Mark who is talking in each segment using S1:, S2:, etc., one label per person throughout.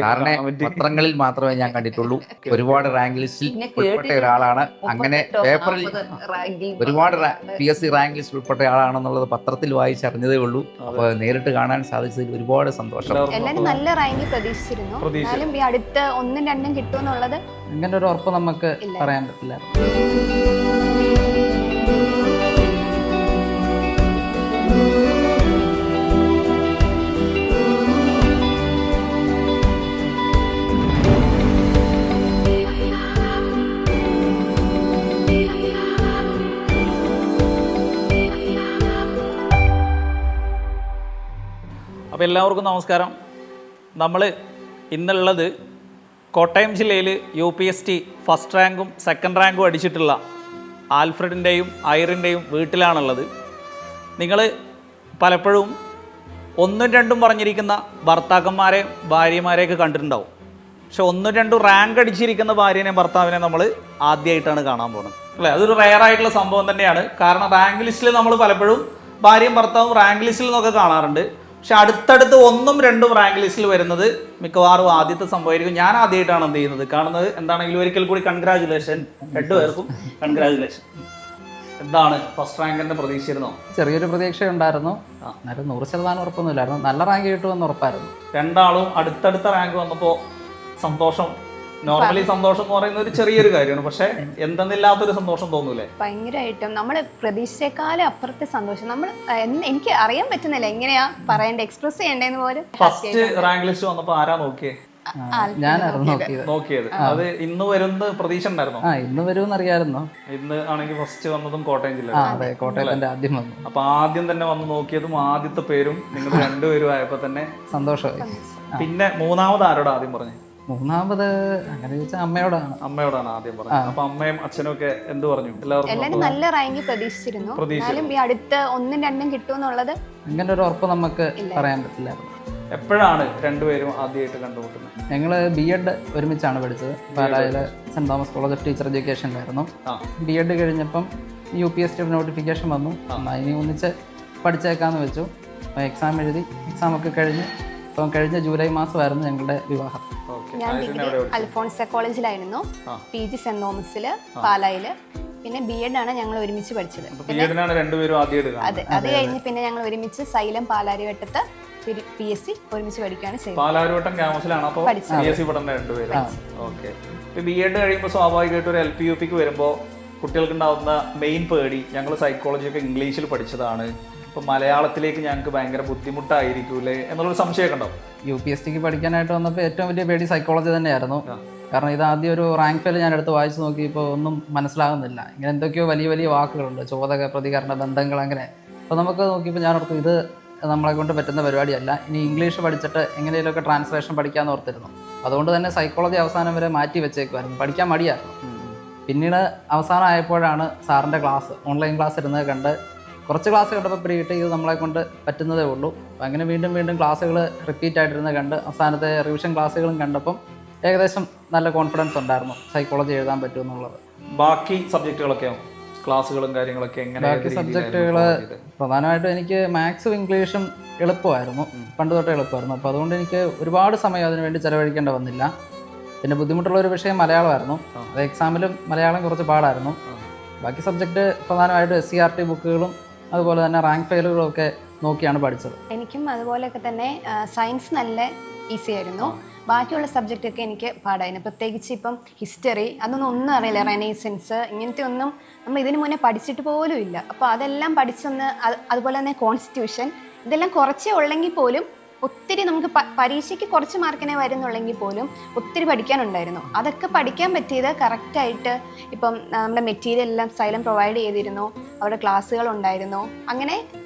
S1: സാറിനെ പത്രങ്ങളിൽ മാത്രമേ ഞാൻ കണ്ടിട്ടുള്ളൂ. ഒരുപാട് റാങ്ക് ലിസ്റ്റിൽ ഉൾപ്പെട്ട ഒരാളാണ്. അങ്ങനെ പേപ്പറിൽ ഒരുപാട് PSC റാങ്ക് ലിസ്റ്റിൽ ഉൾപ്പെട്ട ആളാണെന്നുള്ളത് പത്രത്തിൽ വായിച്ചറിഞ്ഞതേ ഉള്ളൂ. അപ്പൊ നേരിട്ട് കാണാൻ സാധിച്ചതിൽ ഒരുപാട് സന്തോഷം.
S2: എല്ലാവരും നല്ല റാങ്ക് പ്രതീക്ഷിച്ചിരുന്നു. എന്നാലും ഈ അടുത്ത 1ഉം 2ഉം കിട്ടുമെന്നുള്ളത്
S3: അങ്ങനെ ഒരു ഉറപ്പ് നമുക്ക് പറയാൻ പറ്റില്ല.
S4: അപ്പോൾ എല്ലാവർക്കും നമസ്കാരം. നമ്മൾ ഇന്നുള്ളത് കോട്ടയം ജില്ലയിൽ UPSC ഫസ്റ്റ് റാങ്കും സെക്കൻഡ് റാങ്കും അടിച്ചിട്ടുള്ള ആൽഫ്രഡിൻ്റെയും ഐറിൻ്റെയും വീട്ടിലാണുള്ളത്. നിങ്ങൾ പലപ്പോഴും 1ഉം 2ഉം പറഞ്ഞിരിക്കുന്ന ഭർത്താക്കന്മാരെയും ഭാര്യമാരെയൊക്കെ കണ്ടിട്ടുണ്ടാവും. പക്ഷെ 1ഉം 2ഉം റാങ്ക് അടിച്ചിരിക്കുന്ന ഭാര്യനെയും ഭർത്താവിനെ നമ്മൾ ആദ്യമായിട്ടാണ് കാണാൻ പോകുന്നത്, അല്ലേ? അതൊരു റെയർ ആയിട്ടുള്ള സംഭവം തന്നെയാണ്. കാരണം റാങ്ക് ലിസ്റ്റിൽ നമ്മൾ പലപ്പോഴും ഭാര്യയും ഭർത്താവും റാങ്ക് ലിസ്റ്റിൽ നിന്നൊക്കെ കാണാറുണ്ട്. പക്ഷെ അടുത്തടുത്ത് 1ഉം 2ഉം റാങ്ക് ലിസ്റ്റിൽ വരുന്നത് മിക്കവാറും ആദ്യത്തെ സംഭവമായിരിക്കും. ഞാൻ ആദ്യമായിട്ടാണ് എന്ത് ചെയ്യുന്നത് കാണുന്നത്. എന്താണെങ്കിലും ഒരിക്കൽ കൂടി കൺഗ്രാജുലേഷൻ, രണ്ടുപേർക്കും കൺഗ്രാജുലേഷൻ. എന്താണ് ഫസ്റ്റ് റാങ്കിന്റെ പ്രതീക്ഷിച്ചിരുന്നോ?
S3: ചെറിയൊരു പ്രതീക്ഷ ഉണ്ടായിരുന്നു. എന്നാലും 100% ഉറപ്പൊന്നുമില്ലായിരുന്നു. നല്ല റാങ്ക് കിട്ടുമെന്ന് ഉറപ്പായിരുന്നു.
S4: രണ്ടാളും അടുത്തടുത്ത റാങ്ക് വന്നപ്പോൾ സന്തോഷം. നോർമലി സന്തോഷം എന്ന് പറയുന്നത് ഒരു ചെറിയൊരു കാര്യമാണ്, പക്ഷെ എന്തെന്നില്ലാത്തൊരു സന്തോഷം തോന്നൂലേ?
S2: ഭയങ്കരമായിട്ടും നമ്മൾ പ്രതീക്ഷയെക്കാളും അപ്പുറത്തെ സന്തോഷം. നമ്മൾ എനിക്ക് അറിയാൻ പറ്റുന്നില്ല എങ്ങനെയാ പറയേണ്ടത്, എക്സ്പ്രസ് ചെയ്യേണ്ടതെന്ന് പോലും.
S4: ഫസ്റ്റ് റാങ്ക് ലിസ്റ്റ് വന്നപ്പോ ആരാ നോക്കിയേ?
S3: ഞാനായിരുന്നു
S4: നോക്കിയത്. അത് ഇന്ന് വരുന്ന പ്രതീക്ഷ ഉണ്ടായിരുന്നോ?
S3: ഇന്ന് വരുമെന്ന് അറിയാമായിരുന്നു.
S4: ഇന്ന് ആണെങ്കിൽ ഫസ്റ്റ് വന്നതും കോട്ടയം ജില്ല.
S3: അതെ, കോട്ടയത്തിന്റെ ആദ്യം വന്നു.
S4: അപ്പൊ ആദ്യം തന്നെ വന്ന് നോക്കിയതും ആദ്യത്തെ പേരും നിങ്ങൾ രണ്ടുപേരും ആയപ്പോ തന്നെ
S3: സന്തോഷമായി.
S4: പിന്നെ മൂന്നാമത് ആരോട് ആദ്യം പറഞ്ഞു?
S3: മൂന്നാമത് അങ്ങനെ ചോദിച്ചാൽ
S4: അമ്മയോടാണ് ആദ്യം പറഞ്ഞത്. അപ്പൊ അമ്മയും അച്ഛനും ഒക്കെ എന്ത് പറഞ്ഞു?
S2: എല്ലാവരും നല്ല റാങ്ക് പ്രതീക്ഷിച്ചിരുന്നു. എന്നാലും ഈ അടുത്ത 1ഉം 2ഉം കിട്ടുമെന്നുള്ളത്
S3: അങ്ങനെ ഒരു ഉറപ്പ് നമുക്ക് പറയാൻ പറ്റില്ല.
S4: എപ്പോഴാണ് രണ്ടുപേരും ആദ്യമായിട്ട് കണ്ടുമുട്ടുന്നത്?
S3: ഞങ്ങൾ B.Ed ഒരുമിച്ചാണ് പഠിച്ചത്. പാലായിലെ saint Thomas college of teacher എഡ്യൂക്കേഷനിലായിരുന്നു. B.Ed കഴിഞ്ഞപ്പം UPSC നോട്ടിഫിക്കേഷൻ വന്നു. ഇനി ഒന്നിച്ച് പഠിച്ചേക്കാന്ന് വെച്ചു. എക്സാം എഴുതി. എക്സാം ഒക്കെ കഴിഞ്ഞ് ഇപ്പം കഴിഞ്ഞ ജൂലൈ മാസമായിരുന്നു ഞങ്ങളുടെ വിവാഹം.
S2: ഞാൻ ഡിഗ്രി അൽഫോൺസ കോളേജിലായിരുന്നു, PG സെന്റ് തോമസില് പാലായില്. പിന്നെ B.Ed ആണ് ഞങ്ങൾ ഒരുമിച്ച് പഠിച്ചത്. അതെ, അത് കഴിഞ്ഞ് പിന്നെ ഞങ്ങൾ ഒരുമിച്ച് സൈലം പാലാരിവട്ടത്ത് PSC ഒരുമിച്ച് പഠിക്കുകയാണ് ചെയ്തത്.
S4: പാലാരിവട്ടം ക്യാമ്പസിലാണ് അപ്പോൾ PSC പഠനം രണ്ടുപേരും. ഓക്കെ. B.Ed കഴിയുമ്പോൾ സ്വാഭാവികമായിട്ട് ഒരു LP UPക്ക് വരുമ്പോൾ കുട്ടികൾക്ക് ഉണ്ടാവുന്ന മെയിൻ പേടി, ഞങ്ങൾ സൈക്കോളജി ഒക്കെ ഇംഗ്ലീഷിൽ പഠിച്ചതാണ്, ഇപ്പം മലയാളത്തിലേക്ക് ഞങ്ങൾക്ക് ഭയങ്കര ബുദ്ധിമുട്ടായിരിക്കൂലേ എന്നുള്ളൊരു സംശയമൊക്കെ ഉണ്ടാവും.
S3: UPSCക്ക് പഠിക്കാനായിട്ട് വന്നപ്പോൾ ഏറ്റവും വലിയ പേടി സൈക്കോളജി തന്നെയായിരുന്നു. കാരണം ഇത് ആദ്യം ഒരു റാങ്ക് ഫയൽ ഞാൻ എടുത്ത് വായിച്ചു നോക്കിയപ്പോൾ ഒന്നും മനസ്സിലാകുന്നില്ല. ഇങ്ങനെ എന്തൊക്കെയോ വലിയ വലിയ വാക്കുകളുണ്ട്, ചോദക പ്രതികരണ ബന്ധങ്ങൾ, അങ്ങനെ. അപ്പോൾ നമുക്ക് നോക്കിയപ്പോൾ ഞാൻ ഓർത്തു ഇത് നമ്മളെ കൊണ്ട് പറ്റുന്ന പരിപാടിയല്ല. ഇനി ഇംഗ്ലീഷ് പഠിച്ചിട്ട് എങ്ങനെയൊക്കെ ട്രാൻസ്ലേഷൻ പഠിക്കാമെന്ന് ഓർത്തിരുന്നു. അതുകൊണ്ട് തന്നെ സൈക്കോളജി അവസാനം വരെ മാറ്റി വെച്ചേക്കുമായിരുന്നു. പഠിക്കാൻ മടിയായിരുന്നു. പിന്നീട് അവസാനം ആയപ്പോഴാണ് സാറിൻ്റെ ക്ലാസ്, ഓൺലൈൻ ക്ലാസ് ഇരുന്നത് കണ്ട് കുറച്ച് ക്ലാസ് കണ്ടപ്പോൾ പിടികിട്ട് ഇത് നമ്മളെ കൊണ്ട് പറ്റുന്നതേ ഉള്ളൂ. അപ്പം അങ്ങനെ വീണ്ടും വീണ്ടും ക്ലാസ്സുകൾ റിപ്പീറ്റ് ആയിട്ടിരുന്ന് കണ്ട് അവസാനത്തെ റിവിഷൻ ക്ലാസ്സുകളും കണ്ടപ്പം ഏകദേശം നല്ല കോൺഫിഡൻസ് ഉണ്ടായിരുന്നു സൈക്കോളജി എഴുതാൻ പറ്റുമെന്നുള്ളത്.
S4: ബാക്കി സബ്ജക്റ്റുകളൊക്കെയോ ക്ലാസ്സുകളും കാര്യങ്ങളൊക്കെ എങ്ങനെ?
S3: ബാക്കി സബ്ജക്റ്റുകൾ പ്രധാനമായിട്ടും എനിക്ക് മാത്സും ഇംഗ്ലീഷും എളുപ്പമായിരുന്നു, പണ്ട് തൊട്ടേ എളുപ്പമായിരുന്നു. അപ്പോൾ അതുകൊണ്ട് എനിക്ക് ഒരുപാട് സമയം അതിനു വേണ്ടി ചിലവഴിക്കേണ്ടി വന്നില്ല. പിന്നെ ബുദ്ധിമുട്ടുള്ള ഒരു വിഷയം മലയാളമായിരുന്നു. അത് എക്സാമിലും മലയാളം കുറച്ച് പാടായിരുന്നു. ബാക്കി സബ്ജക്റ്റ് പ്രധാനമായിട്ടും SCERT ബുക്കുകളും അതുപോലെ തന്നെ റാങ്ക് ഫയലുകളും ഒക്കെ നോക്കിയാണ് പഠിച്ചത്.
S2: എനിക്കും അതുപോലെയൊക്കെ തന്നെ സയൻസ് നല്ല ഈസി ആയിരുന്നു. ബാക്കിയുള്ള സബ്ജക്റ്റൊക്കെ എനിക്ക് പാടായിരുന്നു. പ്രത്യേകിച്ച് ഇപ്പം ഹിസ്റ്ററി ഒന്നും അറിയില്ല, റെനൈസൻസ് ഇങ്ങനത്തെ ഒന്നും നമ്മൾ ഇതിനു മുന്നേ പഠിച്ചിട്ട് പോലും ഇല്ല. അപ്പോൾ അതെല്ലാം പഠിച്ചൊന്ന്, അതുപോലെ തന്നെ കോൺസ്റ്റിറ്റ്യൂഷൻ, ഇതെല്ലാം കുറച്ചേ ഉള്ളെങ്കിൽ പോലും ഒത്തിരി നമുക്ക് പരീക്ഷയ്ക്ക് കുറച്ച് മാർക്കിനെ വരുന്നുള്ളെങ്കിൽ പോലും ഒത്തിരി പഠിക്കാനുണ്ടായിരുന്നു. അതൊക്കെ പഠിക്കാൻ പറ്റിയത് കറക്റ്റായിട്ട്. ഇപ്പം നമ്മുടെ മെറ്റീരിയൽ എല്ലാം സൈലം പ്രൊവൈഡ് ചെയ്തിരുന്നു, അവിടെ ക്ലാസ്സുകൾ ഉണ്ടായിരുന്നു. അങ്ങനെ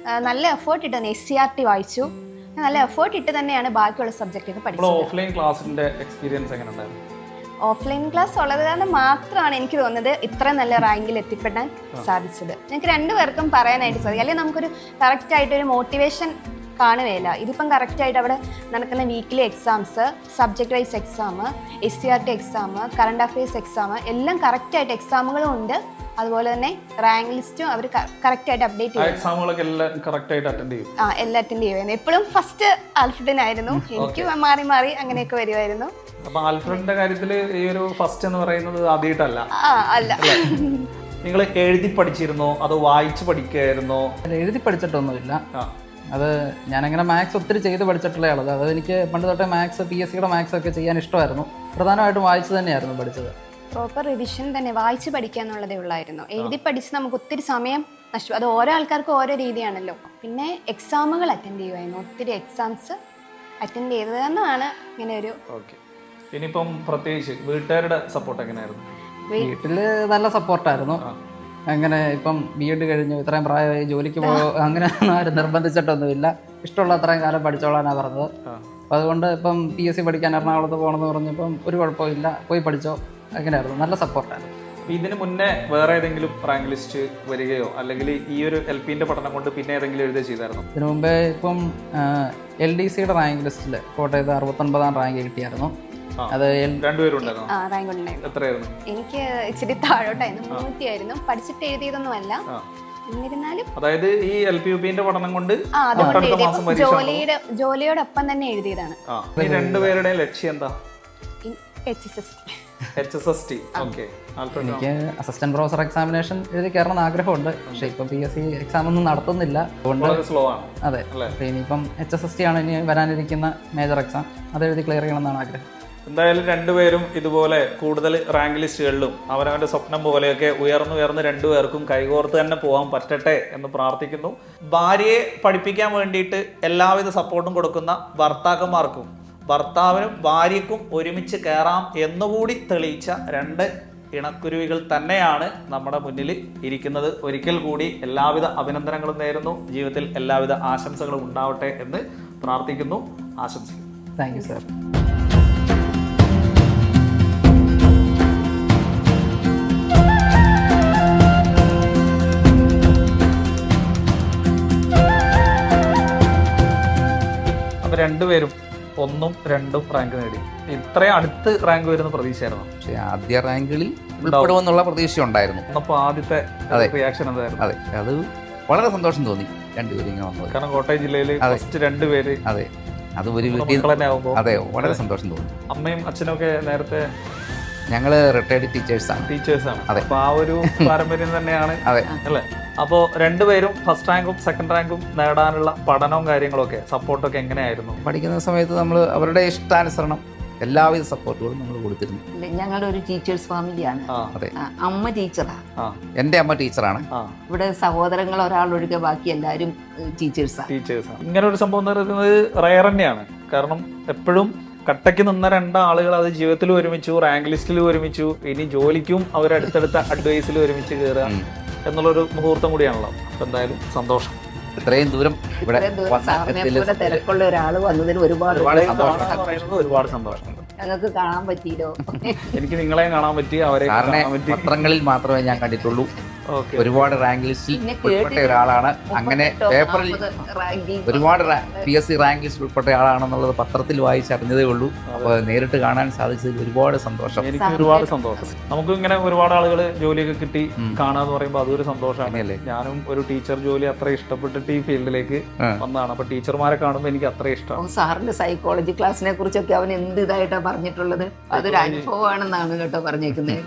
S2: നല്ല എഫേർട്ട് ഇട്ട് തന്നെ SCERT വായിച്ചു. നല്ല എഫേർട്ട് ഇട്ട് തന്നെയാണ് ബാക്കിയുള്ള സബ്ജക്റ്റൊക്കെ പഠിച്ചത്.
S4: ഓഫ്ലൈൻ ക്ലാസ്സിന്റെ എക്സ്പീരിയൻസ് എങ്ങനെ ഉണ്ടായിരുന്നു?
S2: ഓഫ്ലൈൻ ക്ലാസ് ഉള്ളത് കാരണം മാത്രമാണ് എനിക്ക് തോന്നുന്നത് ഇത്ര നല്ല റാങ്കിൽ എത്തിപ്പെടാൻ സാധിച്ചത്. ഞങ്ങൾക്ക് രണ്ടുപേർക്കും പറയാനായിട്ട് സാധിക്കും. അല്ലെങ്കിൽ നമുക്കൊരു കറക്റ്റായിട്ടൊരു മോട്ടിവേഷൻ കാണുകയില്ല. ഇതിപ്പം കറക്റ്റായിട്ട് അവിടെ നടക്കുന്ന weekly exams, subject wise exam, SCERT exam, current affairs exam എല്ലാം കറക്റ്റായിട്ട് എക്സാമുകളും ഉണ്ട്. അതുപോലെ തന്നെ റാങ്ക് ലിസ്റ്റും അവർ കറക്റ്റായിട്ട് അപ്ഡേറ്റ് ചെയ്യും.
S4: എക്സാമുകളൊക്കെ എല്ലാം കറക്റ്റ് ആയിട്ട് അറ്റൻഡ് ചെയ്യും.
S2: എല്ലാം അറ്റൻഡ് ചെയ്യുമായിരുന്നു. എപ്പോഴും ഫസ്റ്റ് ആൽഫ്രഡിനായിരുന്നു. എനിക്ക് മാറി മാറി അങ്ങനെയൊക്കെ വരുമായിരുന്നു.
S4: അപ്പൊ ആൽഫ്രഡിന്റെ കാര്യത്തിൽ ഈ ഒരു ഫസ്റ്റ് എന്ന് പറയുന്നത് ആദ്യമായിട്ടല്ല.
S2: അല്ല,
S4: നിങ്ങൾ എഴുതി പഠിച്ചിരുന്നോ അതോ വായിച്ച് പഠിക്കായിരുന്നോ?
S3: എഴുതി പഠിച്ചിട്ടൊന്നുമില്ല. അത് ഞാനങ്ങനെ മാത്സ് ഒത്തിരി ചെയ്ത് പഠിച്ചിട്ടുള്ള ആളത്. അത് എനിക്ക് പണ്ട് തൊട്ടേ മാത്സ്, PSCയുടെ മാത്സ് ഒക്കെ ചെയ്യാൻ ഇഷ്ടമായിരുന്നു. പ്രധാനമായിട്ടും വായിച്ച് തന്നെയായിരുന്നു പഠിച്ചത്.
S2: പ്രോപ്പർ റിവിഷൻ തന്നെ വായിച്ച് പഠിക്കുക എന്നുള്ളതേ ഉള്ളായിരുന്നു. എഴുതി പഠിച്ച് നമുക്ക് ഒത്തിരി സമയം നഷ്ടം. അത് ഓരോ ആൾക്കാർക്കും ഓരോ രീതിയാണല്ലോ. പിന്നെ എക്സാമുകൾ അറ്റൻഡ് ചെയ്യുമായിരുന്നു. ഒത്തിരി എക്സാംസ് അറ്റൻഡ് ചെയ്തത് തന്നെയാണ് ഇങ്ങനെ ഒരു.
S4: ഇനിയിപ്പം പ്രത്യേകിച്ച് വീട്ടുകാരുടെ സപ്പോർട്ട് എങ്ങനെയായിരുന്നു?
S3: വീട്ടിൽ നല്ല സപ്പോർട്ടായിരുന്നു. അങ്ങനെ ഇപ്പം BEd കഴിഞ്ഞു, ഇത്രയും പ്രായമായി, ജോലിക്ക് അങ്ങനെ ആരും നിർബന്ധിച്ചിട്ടൊന്നുമില്ല. ഇഷ്ടമുള്ള അത്രയും കാലം പഠിച്ചോളാനാണ് പറഞ്ഞത്. അപ്പം അതുകൊണ്ട് ഇപ്പം PSC പഠിക്കാൻ എറണാകുളത്ത് പോകണമെന്ന് പറഞ്ഞപ്പം ഒരു കുഴപ്പമില്ല, പോയി പഠിച്ചോ, അങ്ങനെയായിരുന്നു. നല്ല സപ്പോർട്ടായിരുന്നു.
S4: ഇതിന് മുന്നേ വേറെ ഏതെങ്കിലും റാങ്ക് ലിസ്റ്റ് വരികയോ അല്ലെങ്കിൽ ഈ ഒരു LPന്റെ പഠനം കൊണ്ട് പിന്നെ ഏതെങ്കിലും എഴുതുക ചെയ്തായിരുന്നു?
S3: ഇതിനു മുമ്പേ ഇപ്പം LDCയുടെ റാങ്ക് ലിസ്റ്റിൽ കോട്ടയത്ത് 69ാം റാങ്ക് കിട്ടിയായിരുന്നു. അത്
S4: രണ്ടുപേരും ഉണ്ടായിരുന്നു.
S2: റാങ്ക് ഉണ്ടായിരുന്നു.
S4: എത്രയായിരുന്നു?
S2: എനിക്ക് ഇച്ചിരി താഴോട്ടായിരുന്നു, 300 ആയിരുന്നു. പഠിച്ചിട്ട് എഴുതിയതൊന്നും അല്ല. എന്നിരുന്നാലും
S4: അതായത് ഈ LP-UPന്റെ പഠനം കൊണ്ട്
S2: അതുകൊണ്ട് ജോലിയോടൊപ്പം തന്നെ എഴുതിയതാണ്.
S4: ഈ രണ്ടുപേരുടെയും ലക്ഷ്യം എന്താ? HSST.
S3: എനിക്ക് അസിസ്റ്റന്റ് പ്രൊഫസർ എക്സാമിനേഷൻ എഴുതി കയറണമെന്ന് ആഗ്രഹമുണ്ട്. പക്ഷേ ഇപ്പം PSC എക്സാം ഒന്നും നടത്തുന്നില്ല. അതുകൊണ്ട്
S4: സ്ലോ ആണ്.
S3: അതെ, ഇനിയിപ്പം HSST ആണ് ഇനി വരാനിരിക്കുന്ന മേജർ എക്സാം. അത് എഴുതി ക്ലിയർ ചെയ്യണമെന്നാണ് ആഗ്രഹം.
S4: എന്തായാലും രണ്ടുപേരും ഇതുപോലെ കൂടുതൽ റാങ്ക് ലിസ്റ്റുകളിലും അവരവന്റെ സ്വപ്നം പോലെയൊക്കെ ഉയർന്ന് രണ്ടുപേർക്കും കൈകോർത്ത് തന്നെ പോകാൻ പറ്റട്ടെ എന്ന് പ്രാർത്ഥിക്കുന്നു. ഭാര്യയെ പഠിപ്പിക്കാൻ വേണ്ടിയിട്ട് എല്ലാവിധ സപ്പോർട്ടും കൊടുക്കുന്ന ഭർത്താക്കന്മാർക്കും ഭർത്താവിനും ഭാര്യയ്ക്കും ഒരുമിച്ച് കയറാം എന്നുകൂടി തെളിയിച്ച രണ്ട് ഇണക്കുരുവികൾ തന്നെയാണ് നമ്മുടെ മുന്നിൽ ഇരിക്കുന്നത്. ഒരിക്കൽ കൂടി എല്ലാവിധ അഭിനന്ദനങ്ങളും നേരുന്നു. ജീവിതത്തിൽ എല്ലാവിധ ആശംസകളും ഉണ്ടാവട്ടെ എന്ന് പ്രാർത്ഥിക്കുന്നു, ആശംസിക്കുന്നു.
S3: Thank you sir.
S4: അപ്പോൾ രണ്ടുപേരും 1ഉം 2ഉം റാങ്ക് നേടി. ഇത്രയും അടുത്ത് റാങ്ക് വരുന്ന പ്രതീക്ഷയായിരുന്നു.
S1: പക്ഷേ ആദ്യ റാങ്കുകളിൽ ഉൾപ്പെടുമെന്നുള്ള പ്രതീക്ഷ ഉണ്ടായിരുന്നു.
S4: അപ്പോൾ ആദ്യത്തെ റിയാക്ഷൻ എന്തായിരുന്നു?
S1: അതെ, അത് വളരെ സന്തോഷം തോന്നി രണ്ടുപേരും ഇങ്ങനെ വന്നത്.
S4: കാരണം കോട്ടയം ജില്ലയിൽ ഫസ്റ്റ് രണ്ടുപേര്.
S1: അതെ, അത് ഒരു വീട്ടിൽ അതെ വളരെ സന്തോഷം തോന്നി.
S4: അമ്മയും അച്ഛനും ഒക്കെ നേരത്തെ
S1: ഞങ്ങൾ റിട്ടയർഡ് ടീച്ചേഴ്സാണ്.
S4: അതെ, അപ്പോൾ ആ ഒരു പാരമ്പര്യം തന്നെയാണ്. അതെ അല്ലേ? അപ്പോൾ രണ്ടുപേരും ഫസ്റ്റ് റാങ്കും സെക്കൻഡ് റാങ്കും നേടാനുള്ള പഠനവും കാര്യങ്ങളൊക്കെ സപ്പോർട്ടൊക്കെ എങ്ങനെയായിരുന്നു?
S1: പഠിക്കുന്ന സമയത്ത് നമ്മൾ അവരുടെ ഇഷ്ടാനുസരണം എല്ലാവിധ സപ്പോർട്ടുകളും നമ്മൾ കൊടുത്തിരുന്നു.
S5: ഞങ്ങളുടെ ഒരു ടീച്ചേഴ്സ് ഫാമിലിയാണ്.
S1: അതെ,
S5: അമ്മ ടീച്ചറാ.
S1: എൻ്റെ അമ്മ ടീച്ചറാണ്.
S5: ഇവിടെ സഹോദരങ്ങൾ ഒരാളൊഴികെ ബാക്കി എല്ലാവരും ടീച്ചേഴ്സാണ്.
S4: ഇങ്ങനെ ഒരു സംഭവം പറയുന്നത് റയർ തന്നെയാണ്. കാരണം എപ്പോഴും കട്ടയ്ക്ക് നിന്ന രണ്ടാളുകൾ അത് ജീവിതത്തിലും ഒരുമിച്ചു, റാങ്ക് ലിസ്റ്റിലും ഒരുമിച്ചു, ഇനി ജോലിക്കും അവർ അടുത്തടുത്ത അഡ്വൈസിലും ഒരുമിച്ച് കയറുക എന്നുള്ളൊരു മുഹൂർത്തം കൂടിയാണല്ലോ. അപ്പം എന്തായാലും സന്തോഷം.
S1: ഇത്രയും ദൂരം ഇവിടെ
S5: തിരക്കുള്ള ഒരാൾ വന്നതിന് ഒരുപാട്
S4: സന്തോഷമുണ്ട്.
S5: ഞങ്ങൾക്ക് കാണാൻ പറ്റിയല്ലോ.
S4: എനിക്ക് നിങ്ങളെയും കാണാൻ പറ്റി, അവരെ
S1: പത്രങ്ങളിൽ മാത്രമേ ഞാൻ കണ്ടിട്ടുള്ളൂ. ഒരുപാട് റാങ്ക് ലിസ്റ്റിൽ ഉൾപ്പെട്ട ഒരാളാണ്. അങ്ങനെ പേപ്പറിൽ ഒരുപാട് PSC റാങ്ക് ലിസ്റ്റിൽ ഉൾപ്പെട്ട ആളാണെന്നുള്ളത് പത്രത്തിൽ വായിച്ചറിഞ്ഞതേ ഉള്ളൂ. അപ്പോൾ നേരിട്ട് കാണാൻ സാധിച്ചതിൽ ഒരുപാട് സന്തോഷം.
S4: എനിക്ക് ഒരുപാട് സന്തോഷം. നമുക്ക് ഇങ്ങനെ ഒരുപാട് ആളുകൾ ജോലിയൊക്കെ കിട്ടി കാണാന്ന് പറയുമ്പോൾ അതൊരു സന്തോഷമാണ്. ഞാനും ഒരു ടീച്ചർ ജോലി അത്ര ഇഷ്ടപ്പെട്ടിട്ട് ഈ ഫീൽഡിലേക്ക് വന്നതാണ്. അപ്പൊ ടീച്ചർമാരെ കാണുമ്പോൾ എനിക്ക് അത്ര ഇഷ്ടമാണ്.
S5: സാറിന്റെ സൈക്കോളജി ക്ലാസ്സിനെ കുറിച്ചൊക്കെ അവൻ എന്ത് ഇതായിട്ടാണ് പറഞ്ഞിട്ടുള്ളത്. അതൊരു അനുഭവമാണെന്നാണ് കേട്ടോ പറഞ്ഞേക്കുന്നത്.